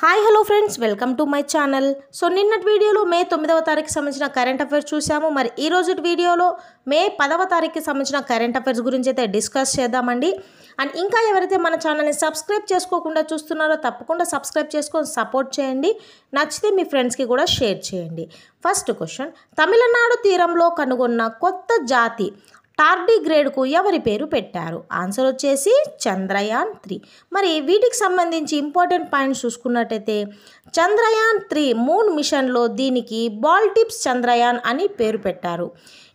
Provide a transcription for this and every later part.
Hi hello friends, welcome to my channel. So నిన్నటి వీడియోలో మే 9వ తారీఖుకి సంబంధించిన కరెంట్ అఫైర్స్ చూసాము. మరి ఈ రోజు వీడియోలో మే 10వ తారీఖుకి సంబంధించిన కరెంట్ అఫైర్స్ గురించి అయితే డిస్కస్ చేద్దామండి. అండ్ ఇంకా ఎవరైతే మన ఛానల్ని సబ్స్క్రైబ్ చేసుకోకుండా చూస్తున్నారో తప్పకుండా సబ్స్క్రైబ్ చేసుకొని సపోర్ట్ చేయండి. నచ్చితే మీ ఫ్రెండ్స్కి కూడా షేర్ చేయండి. ఫస్ట్ క్వశ్చన్, తమిళనాడు తీరంలో కనుగొన్న కొత్త జాతి టార్డిగ్రేడ్కు ఎవరి పేరు పెట్టారు? ఆన్సర్ వచ్చేసి చంద్రయాన్-3. మరి వీటికి సంబంధించి ఇంపార్టెంట్ పాయింట్స్ చూసుకున్నట్టయితే చంద్రయాన్-3 మూన్ మిషన్లో దీనికి బాల్టిప్స్ చంద్రయాన్ అని పేరు పెట్టారు.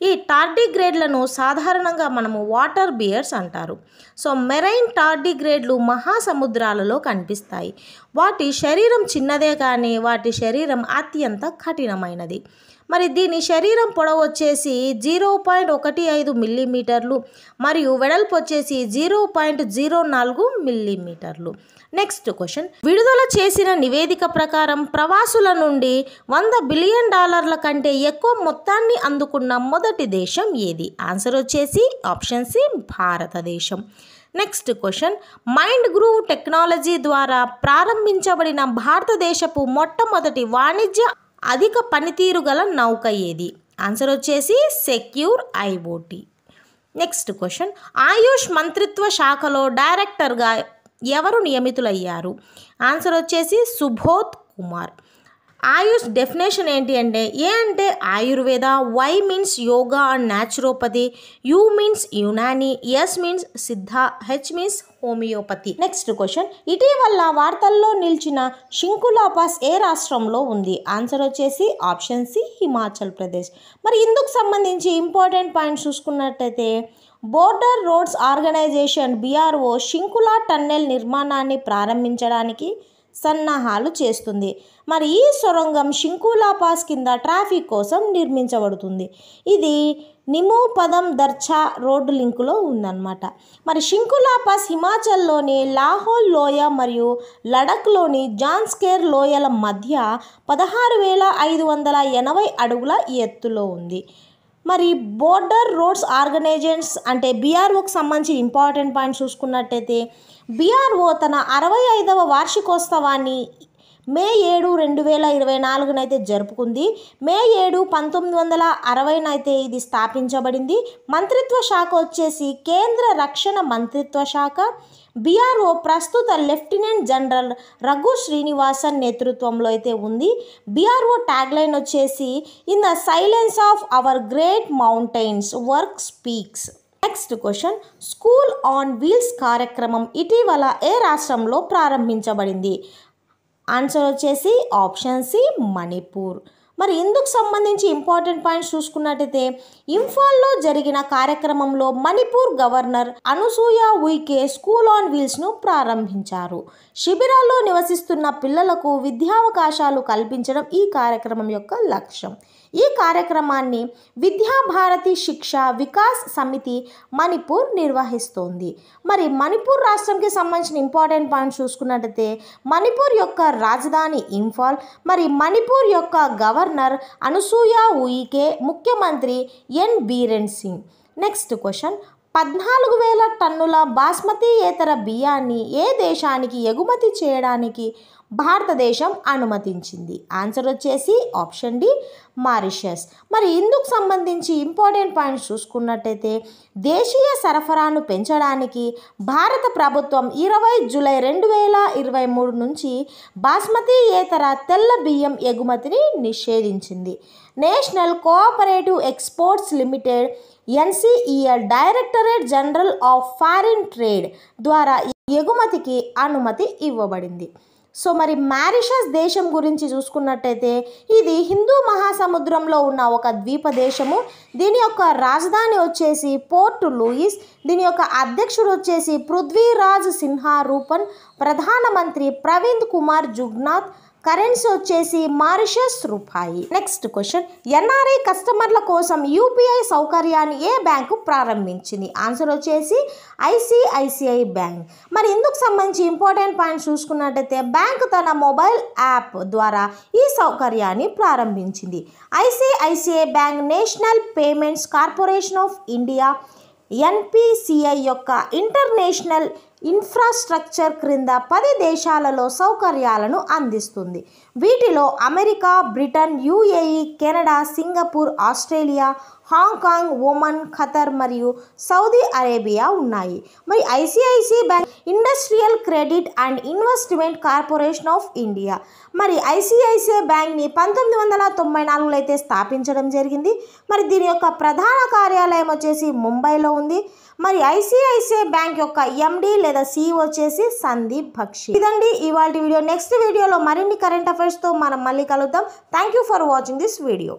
ఈ టార్డిగ్రేడ్లను సాధారణంగా మనము వాటర్ బియర్స్ అంటారు. సో మెరైన్ టార్డిగ్రేడ్లు మహాసముద్రాలలో కనిపిస్తాయి. వాటి శరీరం చిన్నదే కానీ వాటి శరీరం అత్యంత కఠినమైనది. మరి దీని శరీరం పొడవు వచ్చేసి 0.15 మిల్లీమీటర్లు మరియు వెడల్పు వచ్చేసి 0.04 మిల్లీమీటర్లు. నెక్స్ట్ క్వశ్చన్, విడుదల చేసిన నివేదిక ప్రకారం ప్రవాసుల నుండి $100 బిలియన్ కంటే ఎక్కువ మొత్తాన్ని అందుకున్న మొదటి దేశం ఏది? ఆన్సర్ వచ్చేసి ఆప్షన్ సి, భారతదేశం. Next question, mind groove technology ద్వారా ప్రారంభించబడిన భారతదేశపు మొట్టమొదటి వాణిజ్య అధిక పనితీరు గల నౌక ఏది? ఆన్సర్ వచ్చేసి సెక్యూర్ ఐఓటీ. నెక్స్ట్ క్వశ్చన్, ఆయుష్ మంత్రిత్వ శాఖలో డైరెక్టర్గా ఎవరు నియమితులయ్యారు? ఆన్సర్ వచ్చేసి సుబోధ్ కుమార్. ఆయుష్ డెఫినేషన్ ఏంటి అంటే, ఏ అంటే Ayurveda, Y means yoga and naturopathy, U means Unani, S means Siddha, H means homeopathy. Next question, ఇటీవల వార్తల్లో నిలిచిన షింకులా పాస్ ఏ రాష్ట్రంలో ఉంది? ఆన్సర్ వచ్చేసి ఆప్షన్ సి, హిమాచల్ ప్రదేశ్. మరి ఇందుకు సంబంధించి ఇంపార్టెంట్ పాయింట్స్ చూసుకున్నట్టయితే border roads organisation BRO Shinkula tunnel నిర్మాణాన్ని ప్రారంభించడానికి సన్నాహాలు చేస్తుంది. మరి ఈ సొరంగం షింకులా పాస్ కింద ట్రాఫిక్ కోసం నిర్మించబడుతుంది. ఇది నిమో పదం దర్చా రోడ్డు లింకులో ఉందన్నమాట. మరి షింకులా పాస్ హిమాచల్లోని లాహోల్ లోయ మరియు లడఖ్లోని జాన్స్కేర్ లోయల మధ్య 16,580 అడుగుల ఎత్తులో ఉంది. మరి బోర్డర్ రోడ్స్ ఆర్గనైజేషన్స్ అంటే BROకి సంబంధించి ఇంపార్టెంట్ పాయింట్స్ చూసుకున్నట్టయితే BRO తన 65వ వార్షికోత్సవాన్ని మే 7, 2024 జరుపుకుంది. మే 7, 1960 ఇది స్థాపించబడింది. మంత్రిత్వ శాఖ వచ్చేసి కేంద్ర రక్షణ మంత్రిత్వ శాఖ. BRO ప్రస్తుత లెఫ్టినెంట్ జనరల్ రఘు శ్రీనివాసన్ నేతృత్వంలో అయితే ఉంది. BRO ట్యాగ్లైన్ వచ్చేసి in the silence of our great mountains work speaks. Next question, school on wheels కార్యక్రమం ఇటీవల ఏ రాష్ట్రంలో ప్రారంభించబడింది? ఆన్సర్ వచ్చేసి ఆప్షన్ సి, మణిపూర్. మరి ఇందుకు సంబంధించి ఇంపార్టెంట్ పాయింట్స్ చూసుకున్నట్టయితే ఇంఫాల్లో జరిగిన కార్యక్రమంలో Manipur governor Anasuya Uikey school on వీల్స్ను ప్రారంభించారు. శిబిరాల్లో నివసిస్తున్న పిల్లలకు విద్యావకాశాలు కల్పించడం ఈ కార్యక్రమం యొక్క లక్ష్యం. ఈ కార్యక్రమాన్ని విద్యాభారతి శిక్ష వికాస్ సమితి మణిపూర్ నిర్వహిస్తోంది. మరి మణిపూర్ రాష్ట్రంకి సంబంధించిన ఇంపార్టెంట్ పాయింట్స్ చూసుకున్నట్టయితే మణిపూర్ యొక్క రాజధాని ఇంఫాల్. మరి మణిపూర్ యొక్క గవర్నర్ అనసూయ ఉయికే, ముఖ్యమంత్రి ఎన్ బీరెన్ సింగ్. నెక్స్ట్ క్వశ్చన్, 14,000 టన్నుల బాస్మతీయేతర బియ్యాన్ని ఏ దేశానికి ఎగుమతి చేయడానికి భారతదేశం అనుమతించింది? ఆన్సర్ వచ్చేసి ఆప్షన్ డి, మారిషస్. మరి ఇందుకు సంబంధించి ఇంపార్టెంట్ పాయింట్స్ చూసుకున్నట్టయితే దేశీయ సరఫరాను పెంచడానికి భారత ప్రభుత్వం 20 జూలై 2023 నుంచి బాస్మతీయేతర తెల్ల బియ్యం ఎగుమతిని నిషేధించింది. National cooperative exports limited NCEL directorate general of foreign trade ద్వారా ఎగుమతికి అనుమతి ఇవ్వబడింది. సో మరి మారిషస్ దేశం గురించి చూసుకున్నట్టయితే ఇది హిందూ మహాసముద్రంలో ఉన్న ఒక ద్వీప దేశము. దీని యొక్క రాజధాని వచ్చేసి పోర్ట్ లూయిస్. దీని యొక్క అధ్యక్షుడు వచ్చేసి పృథ్వీరాజ్ సిన్హా రూపన్. ప్రధానమంత్రి ప్రవీణ్ కుమార్ జుగ్నాథ్. కరెన్సీ వచ్చేసి మారిషస్ రూపాయి. నెక్స్ట్ క్వశ్చన్, NRI కస్టమర్ల కోసం UPI సౌకర్యాన్ని ఏ బ్యాంకు ప్రారంభించింది? ఆన్సర్ వచ్చేసి ICICI బ్యాంక్. మరి ఇందుకు సంబంధించి ఇంపార్టెంట్ పాయింట్స్ చూసుకున్నట్టయితే బ్యాంకు తన మొబైల్ యాప్ ద్వారా ఈ సౌకర్యాన్ని ప్రారంభించింది. ICICI bank national payments corporation of India NPCI యొక్క ఇంటర్నేషనల్ ఇన్ఫ్రాస్ట్రక్చర్ క్రింద 10 దేశాలలో సౌకర్యాలను అందిస్తుంది. వీటిలో America, Britain, UAE, Canada, Singapore, Australia, Hong Kong, Oman, Qatar మరియు సౌదీ అరేబియా ఉన్నాయి. మరి ICICI bank industrial credit and investment corporation of India. మరి ఐసిఐసిఐ బ్యాంక్ని 1994లో అయితే స్థాపించడం జరిగింది. మరి దీని యొక్క ప్రధాన కార్యాలయం వచ్చేసి ముంబైలో ఉంది. మరి ఐసిఐసిఐ బ్యాంక్ యొక్క ఎండి లేదా సిఇఓ వచ్చేసి సందీప్ బక్షి. ఇదండి ఇవాళ వీడియో. నెక్స్ట్ వీడియోలో మరిన్ని కరెంట్ అఫైర్స్తో మనం మళ్ళీ కలుద్దాం. Thank you for watching this video.